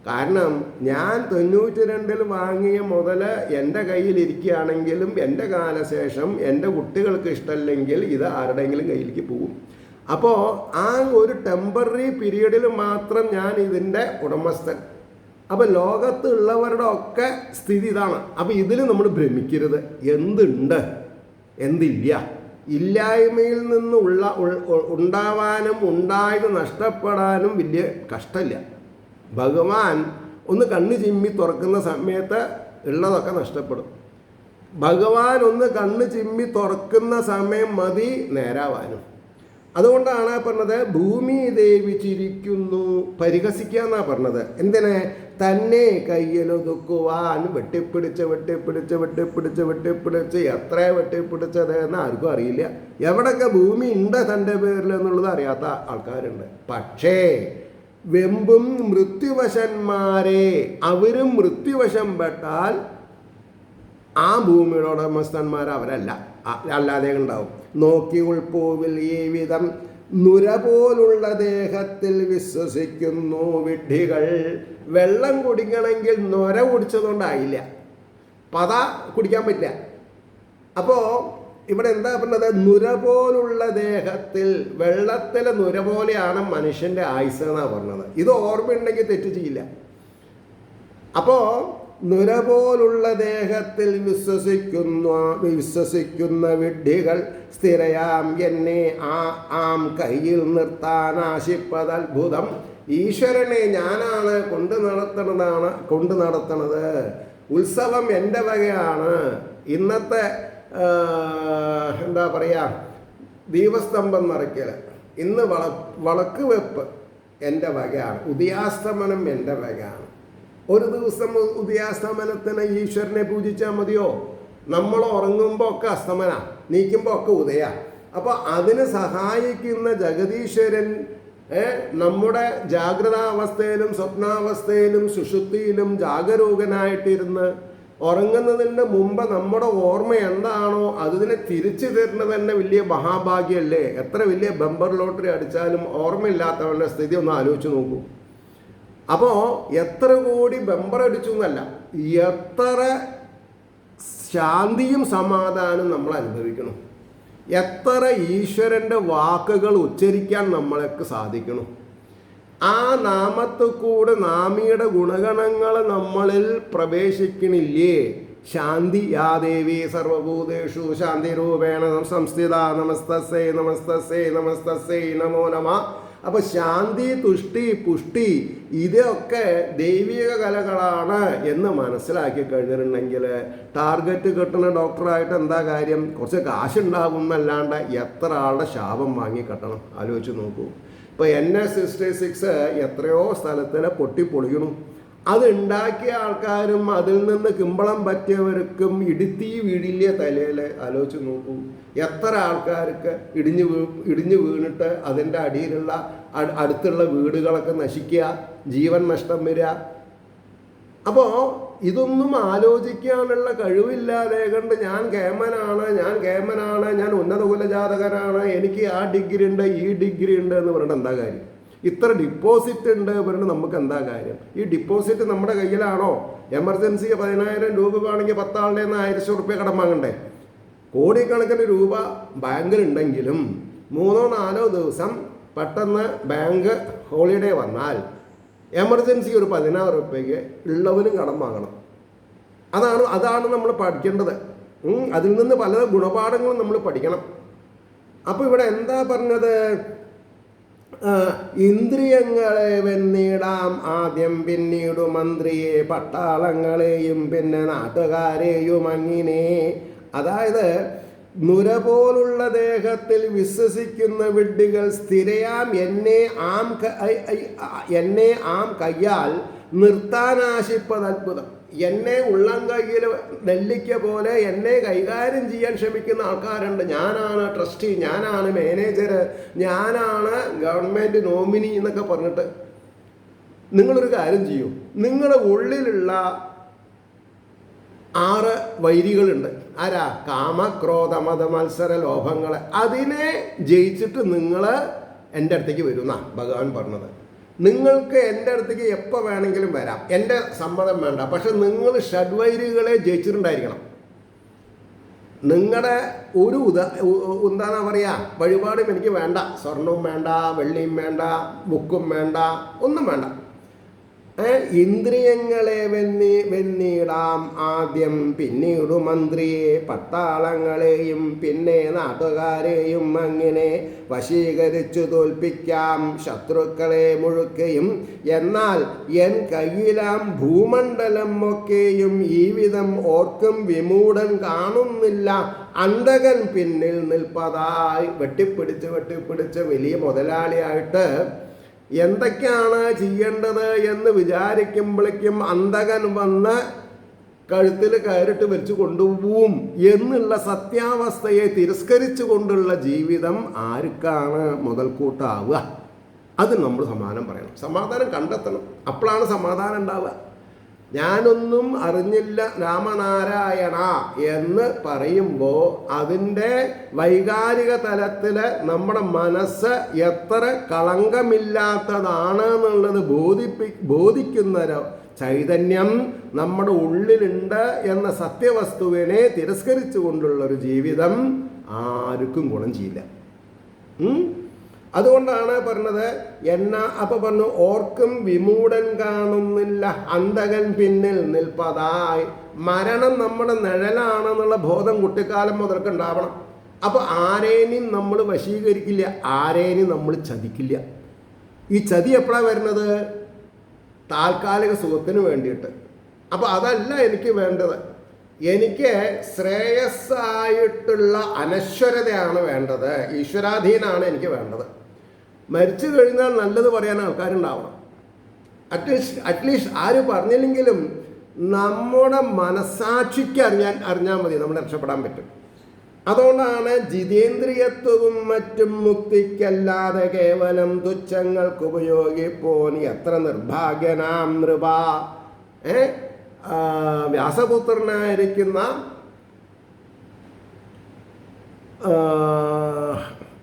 S1: കാരണം ഞാൻ 92-ൽ വാങ്ങിയ മുതൽ എൻ്റെ കയ്യിലിരിക്കുകയാണെങ്കിലും എൻ്റെ കാലശേഷം എൻ്റെ കുട്ടികൾക്ക് ഇഷ്ടമല്ലെങ്കിൽ ഇത് ആരുടെയെങ്കിലും കയ്യിലേക്ക് പോകും. അപ്പോൾ ആ ഒരു ടെമ്പററി പീരീഡിൽ മാത്രം ഞാൻ ഇതിൻ്റെ ഉടമസ്ഥൻ. അപ്പോൾ ലോകത്തുള്ളവരുടെ ഒക്കെ സ്ഥിതി ഇതാണ്. അപ്പോൾ ഇതിൽ നമ്മൾ ഭ്രമിക്കരുത്. എന്തുണ്ട് എന്തില്ല, ഇല്ലായ്മയിൽ നിന്നുള്ള ഉണ്ടാവാനും ഉണ്ടായത് നഷ്ടപ്പെടാനും വലിയ കഷ്ടമില്ല. ഭഗവാൻ ഒന്ന് കണ്ണ് ചിമ്മി തുറക്കുന്ന സമയത്ത് ഉള്ളതൊക്കെ നഷ്ടപ്പെടും. ഭഗവാൻ ഒന്ന് കണ്ണ് ചിമ്മി തുറക്കുന്ന സമയം മതി നേരാവാനും. അതുകൊണ്ടാണ് പറഞ്ഞത് ഭൂമി ദേവി ചിരിക്കുന്നു, പരിഹസിക്കുക എന്നാണ് പറഞ്ഞത്. എന്തിനെ? തന്നെ കയ്യിലൊതുക്കുവാൻ. വെട്ടിപ്പിടിച്ച് എത്ര വെട്ടിപ്പിടിച്ചത് എന്ന് ആർക്കും അറിയില്ല. എവിടെയൊക്കെ ഭൂമി ഉണ്ട് തൻ്റെ പേരിൽ എന്നുള്ളത് അറിയാത്ത ആൾക്കാരുണ്ട്. പക്ഷേ വെമ്പും മൃത്യുവശന്മാരെ, അവരും മൃത്യുവശം പെട്ടാൽ ആ ഭൂമിയുടെ ഉടമസ്ഥന്മാർ അവരല്ല, അല്ലാതെ ഉണ്ടാവും. നോക്കി ഉൾപ്പൂവിൽ ഈ വിധം നുര പോലുള്ള ദേഹത്തിൽ വിശ്വസിക്കുന്നു വിഡ്ഢികൾ. വെള്ളം കുടിക്കണമെങ്കിൽ നൊര കുടിച്ചതുകൊണ്ടായില്ല, പത കുടിക്കാൻ പറ്റില്ല. അപ്പോൾ ഇവിടെ എന്താ പറഞ്ഞത്? നുര പോലുള്ള ദേഹത്തിൽ, വെള്ളത്തിലെ നുര പോലെയാണ് മനുഷ്യൻ്റെ ആയുസ് എന്നാണ് പറഞ്ഞത്. ഇത് ഓർമ്മയുണ്ടെങ്കിൽ തെറ്റ് ചെയ്യില്ല. അപ്പോൾ നുര പോലുള്ള ദേഹത്തിൽ വിശ്വസിക്കുന്ന വിഡ്ഢികൾ സ്ഥിരയാം എന്നെ ആം കയ്യിൽ നിർത്താൻ ആശിപ്പതത്ഭുതം. ഈശ്വരനെ ഞാനാണ് കൊണ്ട് നടത്തണത്. ഉത്സവം എൻ്റെ വകയാണ്. ഇന്നത്തെ എന്താ പറയുക, ദീപസ്തംഭം നിറയ്ക്കൽ, ഇന്ന് വളക്ക് വെപ്പ് എൻ്റെ വകയാണ്. ഉദയാസ്തമനം എൻ്റെ വകയാണ്. ഒരു ദിവസം ഉദയാസ്തമനത്തിന് ഈശ്വരനെ പൂജിച്ചാൽ മതിയോ? നമ്മൾ ഉറങ്ങുമ്പോൾ ഒക്കെ അസ്തമന, നീക്കുമ്പോൾ ഒക്കെ ഉദയ. അപ്പോൾ അതിന് സഹായിക്കുന്ന ജഗദീശ്വരൻ നമ്മുടെ ജാഗ്രതാവസ്ഥയിലും സ്വപ്നാവസ്ഥയിലും സുഷുപ്തിയിലും ജാഗരൂകനായിട്ടിരുന്ന് ഉറങ്ങുന്നതിന് മുമ്പ് നമ്മുടെ ഓർമ്മ എന്താണോ അതിനെ തിരിച്ചു തരുന്നത് തന്നെ വലിയ മഹാഭാഗ്യമല്ലേ. എത്ര വലിയ ബമ്പർ ലോട്ടറി അടിച്ചാലും ഓർമ്മയില്ലാത്തവൻ്റെ സ്ഥിതി ഒന്ന് ആലോചിച്ച് നോക്കൂ. അപ്പോൾ എത്ര കോടി ബമ്പർ അടിച്ചു എന്നല്ല, എത്ര ശാന്തിയും സമാധാനം നമ്മൾ അനുഭവിക്കണം, എത്ര ഈശ്വരൻ്റെ വാക്കുകൾ ഉച്ചരിക്കാൻ നമ്മൾക്ക് സാധിക്കണം. ആ നാമത്തിൽ കൂടെ നാമിയുടെ ഗുണഗണങ്ങൾ നമ്മളിൽ പ്രവേശിക്കണില്ലേ? ശാന്തി യാ ദേവി സർവഭൂതേഷു ശാന്തി രൂപേണ സംസ്ഥിത നമസ്തസ്സേ നമസ്തസ്സേ നമസ്തസ്സേ നമോ നമ. അപ്പോൾ ശാന്തി, തുഷ്ടി, പുഷ്ടി ഇതൊക്കെ ദൈവിക കലകളാണ് എന്ന് മനസ്സിലാക്കി കഴിഞ്ഞിട്ടുണ്ടെങ്കിൽ ടാർഗറ്റ് കിട്ടുന്ന ഡോക്ടറായിട്ട് എന്താ കാര്യം? കുറച്ച് കാശുണ്ടാകും എന്നല്ലാണ്ട് എത്ര ആളുടെ ശാപം വാങ്ങി കെട്ടണം? ആലോചിച്ച് നോക്കൂ. ഇപ്പോൾ NS-66 എത്രയോ സ്ഥലത്തിൽ പൊട്ടിപ്പൊളിയണു. അതുണ്ടാക്കിയ ആൾക്കാരും അതിൽ നിന്ന് കിമ്പളം പറ്റിയവർക്കും ഇടുത്തി വീടില്ല തലയിൽ. ആലോചിച്ച് നോക്കൂ, എത്ര ആൾക്കാർക്ക് ഇടിഞ്ഞു വീണിട്ട് അതിൻ്റെ അടിയിലുള്ള അടുത്തുള്ള വീടുകളൊക്കെ നശിക്കുക, ജീവൻ നഷ്ടം വരിക. അപ്പോൾ ഇതൊന്നും ആലോചിക്കാനുള്ള കഴിവില്ലാതെ കണ്ട് ഞാൻ കേമനാണ്, ഞാൻ ഉന്നത കുലജാതകനാണ്, എനിക്ക് ആ ഡിഗ്രി ഉണ്ട് ഈ ഡിഗ്രി ഉണ്ട് എന്ന് പറഞ്ഞിട്ട് എന്താ കാര്യം? ഇത്ര ഡിപ്പോസിറ്റ് ഉണ്ട് പറഞ്ഞിട്ട് നമുക്ക് എന്താ കാര്യം? ഈ ഡിപ്പോസിറ്റ് നമ്മുടെ കയ്യിലാണോ? എമർജൻസി 10,000 രൂപ വേണമെങ്കിൽ 10 ആളുടെ 1,000 റുപ്യ കടം വാങ്ങണ്ടേ? കോടിക്കണക്കിന് രൂപ ബാങ്കിലുണ്ടെങ്കിലും 3-4 ദിവസം പെട്ടെന്ന് ബാങ്ക് ഹോളിഡേ വന്നാൽ എമർജൻസി ഒരു 16 റുപ്യക്ക് ഉള്ളവനും കടം വാങ്ങണം. അതാണ് നമ്മൾ പഠിക്കേണ്ടത്. അതിൽ നിന്ന് പല ഗുണപാഠങ്ങളും നമ്മൾ പഠിക്കണം. അപ്പോൾ ഇവിടെ എന്താ പറഞ്ഞത്? ഇന്ദ്രിയങ്ങളെ വെന്നിടാം ആദ്യം, പിന്നീടു മന്ത്രിയെ പട്ടാളങ്ങളെയും പിന്നെ നാട്ടുകാരെയും അങ്ങനെ. അതായത് നുര പോലുള്ള ദേഹത്തിൽ വിശ്വസിക്കുന്ന വിഡ്ഢികൾ സ്ഥിരയാം എന്നെ ആം കയ്യാൽ നിർത്താനാശിപ്പത് അത്ഭുതം. എന്നെ ഉള്ളം കയ്യിൽ നെല്ലിക്ക പോലെ എന്നെ കൈകാര്യം ചെയ്യാൻ ശ്രമിക്കുന്ന ആൾക്കാരുണ്ട്. ഞാനാണ് ട്രസ്റ്റി, ഞാനാണ് മാനേജർ, ഞാനാണ് ഗവൺമെൻറ് നോമിനി എന്നൊക്കെ പറഞ്ഞിട്ട്. നിങ്ങളൊരു കാര്യം ചെയ്യൂ, നിങ്ങളുടെ ഉള്ളിലുള്ള 6 വൈരികളുണ്ട്. ആരാ? കാമ, ക്രോധ, മത, മത്സര, ലോഭങ്ങൾ. അതിനെ ജയിച്ചിട്ട് നിങ്ങൾ എൻ്റെ അടുത്തേക്ക് വരുന്ന ഭഗവാൻ പറഞ്ഞത്. നിങ്ങൾക്ക് എൻ്റെ അടുത്തേക്ക് എപ്പോൾ വേണമെങ്കിലും വരാം, എൻ്റെ സമ്മതം വേണ്ട. പക്ഷെ നിങ്ങൾ ഷഡ്വൈരികളെ ജയിച്ചിട്ടുണ്ടായിരിക്കണം. നിങ്ങളുടെ ഒരു എന്താണെന്നാ പറയുക, വഴിപാടും എനിക്ക് വേണ്ട, സ്വർണവും വേണ്ട, വെള്ളിയും വേണ്ട, ബുക്കും വേണ്ട, ഒന്നും വേണ്ട. ഇന്ദ്രിയങ്ങളെ വെന്നിടാം ആദ്യം, പിന്നീടു മന്ത്രിയെ പട്ടാളങ്ങളെയും പിന്നെ നാട്ടുകാരെയും അങ്ങനെ വശീകരിച്ചു തോൽപ്പിക്കാം ശത്രുക്കളെ മുഴുക്കയും. എന്നാൽ എൻ കയ്യിലാം ഭൂമണ്ഡലം ഒക്കെയും ഈ വിധം ഓർക്കും വിമൂഢൻ കാണുന്നില്ല. അന്തകൻ പിന്നിൽ നിൽപ്പതായി. വെട്ടിപ്പിടിച്ച് വലിയ മുതലാളിയായിട്ട് എന്തൊക്കെയാണ് ചെയ്യേണ്ടത് എന്ന് വിചാരിക്കുമ്പോഴേക്കും അന്തകൻ വന്ന് കഴുത്തിൽ കയറിട്ട് വെച്ച് കൊണ്ടുപോവും എന്നുള്ള സത്യാവസ്ഥയെ തിരസ്കരിച്ചു കൊണ്ടുള്ള ജീവിതം ആർക്കാണ് മുതൽക്കൂട്ടാവുക? അത് നമ്മൾ സമാധാനം കണ്ടെത്തണം. അപ്പോഴാണ് സമാധാനം ഉണ്ടാവുക. ഞാനൊന്നും അറിഞ്ഞില്ല രാമനാരായണ എന്ന് പറയുമ്പോൾ അതിൻ്റെ വൈകാരിക തലത്തിൽ നമ്മുടെ മനസ്സ് എത്ര കളങ്കമില്ലാത്തതാണ് എന്നുള്ളത് ബോധിക്കുന്ന ചൈതന്യം നമ്മുടെ ഉള്ളിലുണ്ട് എന്ന സത്യവസ്തുവിനെ തിരസ്കരിച്ചു കൊണ്ടുള്ളൊരു ജീവിതം ആർക്കും ഗുണം ചെയ്യില്ല. അതുകൊണ്ടാണ് പറഞ്ഞത് അപ്പോൾ പറഞ്ഞു ഓർക്കും വിമൂഢൻ കാണുന്നില്ല അന്തകൻ പിന്നിൽ നിൽപ്പതായി. മരണം നമ്മുടെ നിഴലാണെന്നുള്ള ബോധം കുട്ടിക്കാലം മുതൽക്ക് ഉണ്ടാവണം. അപ്പോൾ ആരേനും നമ്മൾ വശീകരിക്കില്ല, ആരേനും നമ്മൾ ചതിക്കില്ല. ഈ ചതി എപ്പോഴാണ് വരുന്നത്? താൽക്കാലിക സുഖത്തിന് വേണ്ടിയിട്ട്. അപ്പോൾ അതല്ല എനിക്ക് വേണ്ടത്. എനിക്ക് ശ്രേയസ്സായിട്ടുള്ള അനശ്വരതയാണ് വേണ്ടത്, ഈശ്വരാധീനാണ് എനിക്ക് വേണ്ടത്. മരിച്ചു കഴിഞ്ഞാൽ നല്ലത് പറയാൻ ആൾക്കാരുണ്ടാവണം. അറ്റ്ലീസ്റ്റ് ആര് പറഞ്ഞില്ലെങ്കിലും നമ്മുടെ മനസാക്ഷിക്ക് അറിഞ്ഞാൽ മതി, നമ്മൾ രക്ഷപ്പെടാൻ പറ്റും. അതുകൊണ്ടാണ് ജിതേന്ദ്രിയത്വവും മറ്റും മുക്തിക്കല്ലാതെ കേവലം തുച്ഛങ്ങൾക്ക് ഉപയോഗിപ്പോൻ എത്ര നിർഭാഗ്യനാം നൃപ. വ്യാസപുത്രനായിരിക്കുന്ന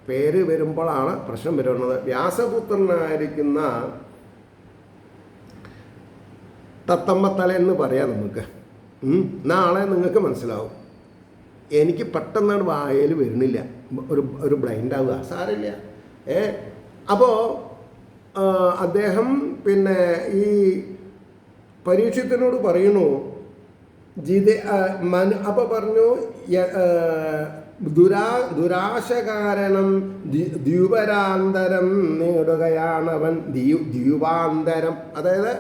S1: പേര് വരുമ്പോഴാണ് പ്രശ്നം വരുന്നത്. വ്യാസപുത്രനായിരിക്കുന്ന തത്തമ്മത്തല എന്ന് പറയാം നമുക്ക്. നാളെ നിങ്ങൾക്ക് മനസ്സിലാവും. എനിക്ക് പെട്ടെന്നാണ് വായയിൽ വരുന്നില്ല, ഒരു ബ്ലൈൻഡ് ആവുക, സാരമില്ല. അപ്പോൾ അദ്ദേഹം പിന്നെ ഈ പരീക്ഷത്തിനോട് പറയുന്നു അപ്പോൾ പറഞ്ഞു ദുരാശ കാരണം ദ്വീപരാന്തരം നേടുകയാണവൻ. ദ്വീപാന്തരം അതായത്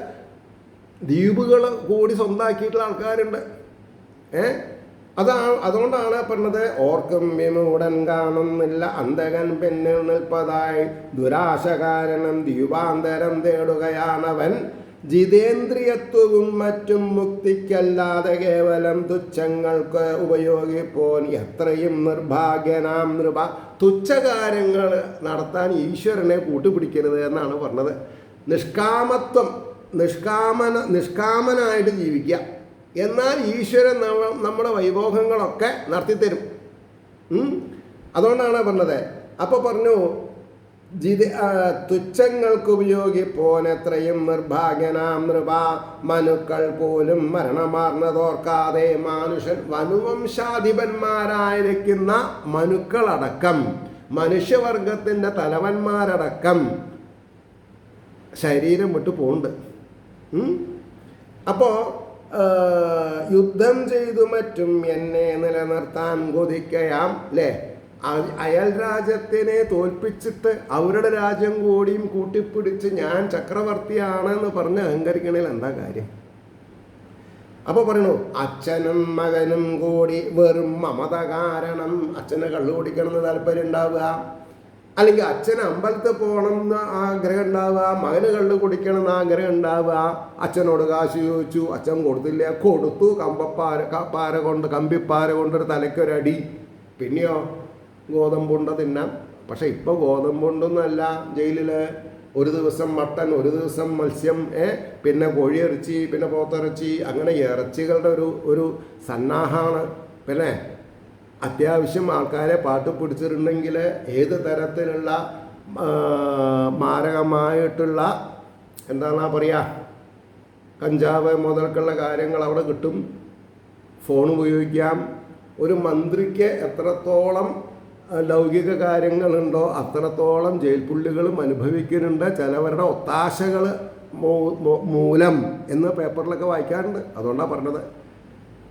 S1: ദ്വീപുകൾ കൂടി സ്വന്തമാക്കിയിട്ടുള്ള ആൾക്കാരുണ്ട്. അതുകൊണ്ടാണ് പറഞ്ഞത് ഓർക്കും വിമൂടൻ കാണുന്നില്ല അന്തകൻ പിന്നിൽ നിൽപ്പതായി ദുരാശ കാരണം ദ്വീപാന്തരം തേടുകയാണവൻ. ജിതേന്ദ്രിയത്വവും മറ്റും മുക്തിക്കല്ലാതെ കേവലം തുച്ഛങ്ങൾക്ക് ഉപയോഗിപ്പോൻ എത്രയും നിർഭാഗ്യനാം നൃപ. തുച്ഛകാര്യങ്ങൾ നടത്താൻ ഈശ്വരനെ കൂട്ടുപിടിക്കരുത് എന്നാണ് പറഞ്ഞത്. നിഷ്കാമത്വം, നിഷ്കാമനായിട്ട് ജീവിക്കുക. എന്നാൽ ഈശ്വരൻ നമ്മുടെ വൈഭോഗങ്ങളൊക്കെ നടത്തിത്തരും. അതുകൊണ്ടാണ് പറഞ്ഞത്. അപ്പോൾ പറഞ്ഞു തുച്ഛങ്ങൾക്ക് ഉപയോഗിപ്പോൻ എത്രയും നിർഭാഗ്യനാം നൃപ. മനുക്കൾ പോലും മരണമാർന്നതോർക്കാതെ മനുഷ്യൻ വനുവംശാധിപന്മാരായിരിക്കുന്ന മനുക്കളടക്കം മനുഷ്യവർഗത്തിൻ്റെ തലവന്മാരടക്കം ശരീരം വിട്ടു പോകുന്നുണ്ട്. അപ്പോൾ യുദ്ധം ചെയ്തു മറ്റും എന്നെ നിലനിർത്താൻ കൊതിക്കയാം അല്ലേ. അയൽ രാജ്യത്തിനെ തോൽപ്പിച്ചിട്ട് അവരുടെ രാജ്യം കൂടിയും കൂട്ടിപ്പിടിച്ച് ഞാൻ ചക്രവർത്തിയാണെന്ന് പറഞ്ഞ് അഹങ്കരിക്കണേൽ എന്താ കാര്യം? അപ്പോൾ പറയണു അച്ഛനും മകനും കൂടി വെറും മമത കാരണം. അച്ഛനെ കള്ളു കുടിക്കണമെന്ന് താല്പര്യം ഉണ്ടാവുക, അല്ലെങ്കിൽ അച്ഛന് അമ്പലത്തിൽ പോകണം എന്ന് ആഗ്രഹം ഉണ്ടാവുക, മകന് കള്ളു കുടിക്കണം എന്ന് ആഗ്രഹം ഉണ്ടാവുക. അച്ഛനോട് കാശ് ചോദിച്ചു, അച്ഛൻ കൊടുത്തില്ല, കൊടുത്തു കമ്പിപ്പാര കൊണ്ടൊരു തലയ്ക്കൊരടി. പിന്നെയോ ഗോതമ്പുണ്ട തിന്നാം. പക്ഷെ ഇപ്പോൾ ഗോതമ്പുണ്ടൊന്നുമല്ല ജയിലിൽ. ഒരു ദിവസം മട്ടൻ, ഒരു ദിവസം മത്സ്യം, പിന്നെ കോഴിയിറച്ചി, പിന്നെ പോത്തിറച്ചി, അങ്ങനെ ഇറച്ചികളുടെ ഒരു സന്നാഹമാണ്. പിന്നെ അത്യാവശ്യം ആൾക്കാരെ പാട്ട് പിടിച്ചിട്ടുണ്ടെങ്കിൽ ഏത് തരത്തിലുള്ള മാരകമായിട്ടുള്ള എന്താണെന്നാ പറയുക, കഞ്ചാവ് മുതൽക്കുള്ള കാര്യങ്ങൾ അവിടെ കിട്ടും. ഫോൺ ഉപയോഗിക്കാം. ഒരു മന്ത്രിക്ക് എത്രത്തോളം ലൗകിക കാര്യങ്ങളുണ്ടോ അത്രത്തോളം ജയിൽ പുള്ളികളും അനുഭവിക്കുന്നുണ്ട് ചിലവരുടെ ഒത്താശകൾ മൂലം എന്ന് പേപ്പറിലൊക്കെ വായിക്കാറുണ്ട്. അതുകൊണ്ടാണ് പറഞ്ഞത്.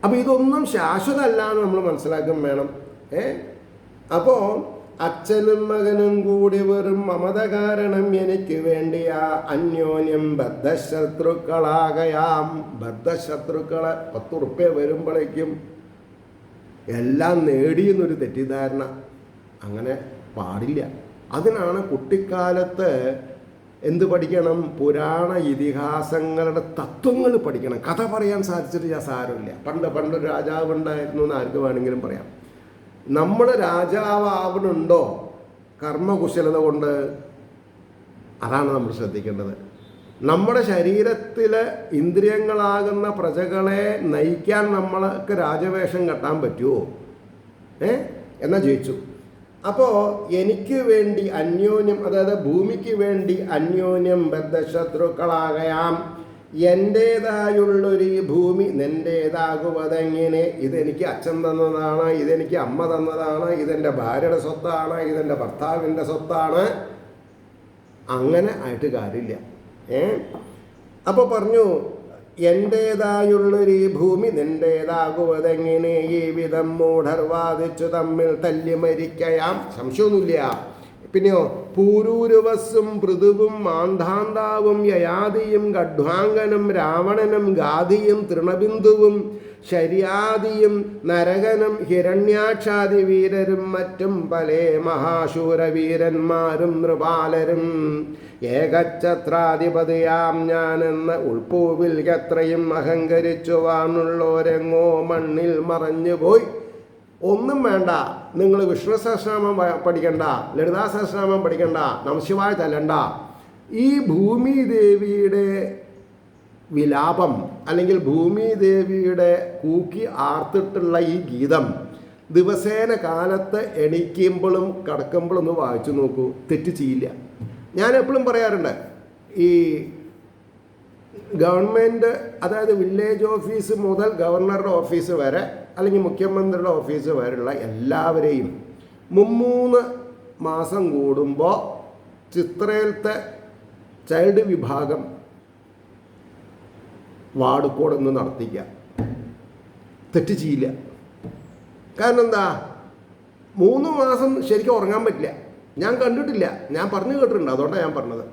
S1: അപ്പോൾ ഇതൊന്നും ശാശ്വതമല്ല എന്ന് നമ്മൾ മനസ്സിലാക്കാൻ വേണം. അപ്പോൾ അച്ഛനും മകനും കൂടി വെറും മമത കാരണം എനിക്ക് വേണ്ടിയ അന്യോന്യം ബദ്ധശത്രുക്കളാകയാം. ബദ്ധശത്രുക്കളെ 10 ഉറുപ്പ്യ വരുമ്പോഴേക്കും എല്ലാം നേടിയെന്നൊരു തെറ്റിദ്ധാരണ. അങ്ങനെ പാടില്ല. അതിനാണ് കുട്ടിക്കാലത്ത് എന്ത് പഠിക്കണം? പുരാണ ഇതിഹാസങ്ങളുടെ തത്വങ്ങൾ പഠിക്കണം. കഥ പറയാൻ സാധിച്ചിട്ട് സാരമില്ല. പണ്ടൊരു രാജാവ് ഉണ്ടായിരുന്നു എന്ന് ആർക്ക് വേണമെങ്കിലും പറയാം. നമ്മൾ രാജാവാവണുണ്ടോ കർമ്മകുശലത കൊണ്ട്? അതാണ് നമ്മൾ ശ്രദ്ധിക്കേണ്ടത്. നമ്മുടെ ശരീരത്തിലെ ഇന്ദ്രിയങ്ങളാകുന്ന പ്രജകളെ നയിക്കാൻ നമ്മൾക്ക് രാജവേഷം കെട്ടാൻ പറ്റുമോ? എന്നാ ജയിച്ചു. അപ്പോൾ എനിക്ക് വേണ്ടി അന്യോന്യം, അതായത് ഭൂമിക്ക് വേണ്ടി അന്യോന്യം ബദ്ധശത്രുക്കളാകയാം. എൻ്റേതായുള്ളൊരു ഈ ഭൂമി നിൻ്റേതാകുവതെങ്ങനെ? ഇതെനിക്ക് അച്ഛൻ തന്നതാണ്, ഇതെനിക്ക് അമ്മ തന്നതാണ്, ഇതെൻ്റെ ഭാര്യയുടെ സ്വത്താണ്, ഇതെൻ്റെ ഭർത്താവിൻ്റെ സ്വത്താണ്. അങ്ങനെ ആയിട്ട് കാര്യമില്ല. അപ്പോൾ പറഞ്ഞു എൻ്റേതായുള്ളൊരു ഈ ഭൂമി നിൻ്റേതാകുവതെങ്ങനെ? ഈ വിധം മൂഢർ വാദിച്ചു തമ്മിൽ തല്ലി മരിക്കയാം. സംശയമൊന്നുമില്ല. പിന്നെയോ പൂരൂരുവസ്സും പൃഥുവും മാന്ധാന്താവും യയാദിയും ഗഡ്വാങ്കനും രാവണനും ഗാധിയും തൃണബിന്ദുവും ശര്യാദിയും നരകനും ഹിരണ്യാക്ഷാദി വീരരും മറ്റും പലേ മഹാശൂരവീരന്മാരും നൃപാലരും ഏകഛത്രാധിപതിയാം ഞാനെന്ന ഉൾപ്പൂവിൽ എത്രയും അഹങ്കരിച്ചു വാണുള്ളോരെങ്ങോ മണ്ണിൽ മറഞ്ഞുപോയി. ഒന്നും വേണ്ട, നിങ്ങൾ വിഷ്ണു സഹസ്രനാമം പഠിക്കണ്ട, ലളിതാ സഹസ്രനാമം പഠിക്കണ്ട, നമഃശിവായ ചൊല്ലണ്ട. ഈ ഭൂമി ദേവിയുടെ വിലാപം അല്ലെങ്കിൽ ഭൂമി ദേവിയുടെ കൂക്കി ആർത്തിട്ടുള്ള ഈ ഗീതം ദിവസേന കാലത്ത് എണീക്കുമ്പോഴും കിടക്കുമ്പോഴും ഒന്ന് വായിച്ചു നോക്കൂ, തെറ്റ് ചെയ്യില്ല. ഞാൻ എപ്പോഴും പറയാറുണ്ട്, ഈ ഗവൺമെൻറ്, അതായത് വില്ലേജ് ഓഫീസ് മുതൽ ഗവർണറുടെ ഓഫീസ് വരെ അല്ലെങ്കിൽ മുഖ്യമന്ത്രിയുടെ ഓഫീസ് വരെയുള്ള എല്ലാവരെയും 3 മാസം കൂടുമ്പോൾ ചിത്രയിലത്തെ ചൈൽഡ് വിഭാഗം വാർഡ് കോഡൊന്ന് നടത്തിക്കുക, തെറ്റ് ചെയ്യില്ല. കാരണം എന്താ, 3 മാസം ശരിക്കും ഉറങ്ങാൻ പറ്റില്ല. ഞാൻ കണ്ടിട്ടില്ല, ഞാൻ പറഞ്ഞു കേട്ടിട്ടുണ്ട്, അതുകൊണ്ടാണ് ഞാൻ പറഞ്ഞത്.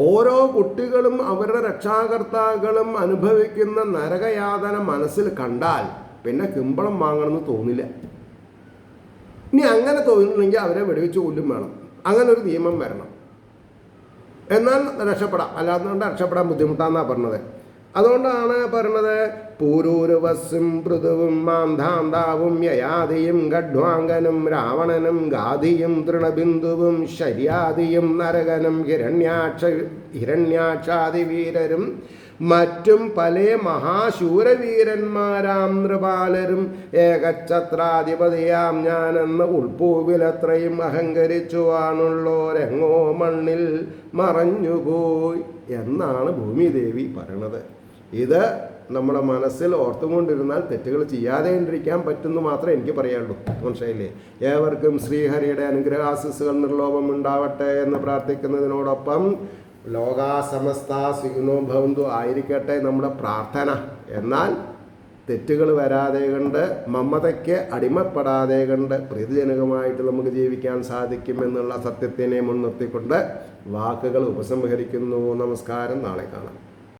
S1: ഓരോ കുട്ടികളും അവരുടെ രക്ഷാകർത്താക്കളും അനുഭവിക്കുന്ന നരകയാതന മനസ്സിൽ കണ്ടാൽ പിന്നെ കിമ്പളം വാങ്ങണമെന്ന് തോന്നില്ല. ഇനി അങ്ങനെ തോന്നുന്നുണ്ടെങ്കിൽ അവരെ വെടിവെച്ച് കൊല്ലും വേണം. അങ്ങനെ ഒരു നിയമം വരണം, എന്നാൽ രക്ഷപ്പെടാം. അല്ലാതുകൊണ്ട് രക്ഷപ്പെടാൻ ബുദ്ധിമുട്ടാന്നാണ് പറഞ്ഞത്. അതുകൊണ്ടാണ് പറഞ്ഞത്, പൂരൂരുവസ്സും പൃഥുവും മാന്ധാന്താവും യയാദിയും ഗഡ്വാങ്കനും രാവണനും ഗാധിയും തൃണബിന്ദുവും ശര്യാദിയും നരകനും ഹിരണ്യാക്ഷാദിവീരരും മറ്റും പല മഹാശൂരവീരന്മാരാം നൃപാലരും ഏകഛത്രാധിപതിയാം ഞാനെന്ന ഉൾപ്പൂവിലത്രയും അഹങ്കരിച്ചുവാണുള്ളോരെങ്ങോ മണ്ണിൽ മറഞ്ഞുപോയി എന്നാണ് ഭൂമിദേവി പറയണത്. ഇത് നമ്മുടെ മനസ്സിൽ ഓർത്തുകൊണ്ടിരുന്നാൽ തെറ്റുകൾ ചെയ്യാതെ ഇരിക്കാൻ പറ്റുമെന്ന് മാത്രമേ എനിക്ക് പറയാനുള്ളൂ. മനസ്സിലായില്ലേ? ഏവർക്കും ശ്രീഹരിയുടെ അനുഗ്രഹാശിസ്സുകൾ നിർലോഭം ഉണ്ടാവട്ടെ എന്ന് പ്രാർത്ഥിക്കുന്നതിനോടൊപ്പം ലോകാ സമസ്ത സുഖിനോ ഭവന്തു ആയിരിക്കട്ടെ നമ്മുടെ പ്രാർത്ഥന. എന്നാൽ തെറ്റുകൾ വരാതെ കണ്ട് മമതയ്ക്ക് അടിമപ്പെടാതെ കണ്ട് പ്രീതിജനകമായിട്ട് നമുക്ക് ജീവിക്കാൻ സാധിക്കുമെന്നുള്ള സത്യത്തിനെ മുൻനിർത്തിക്കൊണ്ട് വാക്കുകൾ ഉപസംഹരിക്കുന്നു. നമസ്കാരം. നാളെ കാണാം.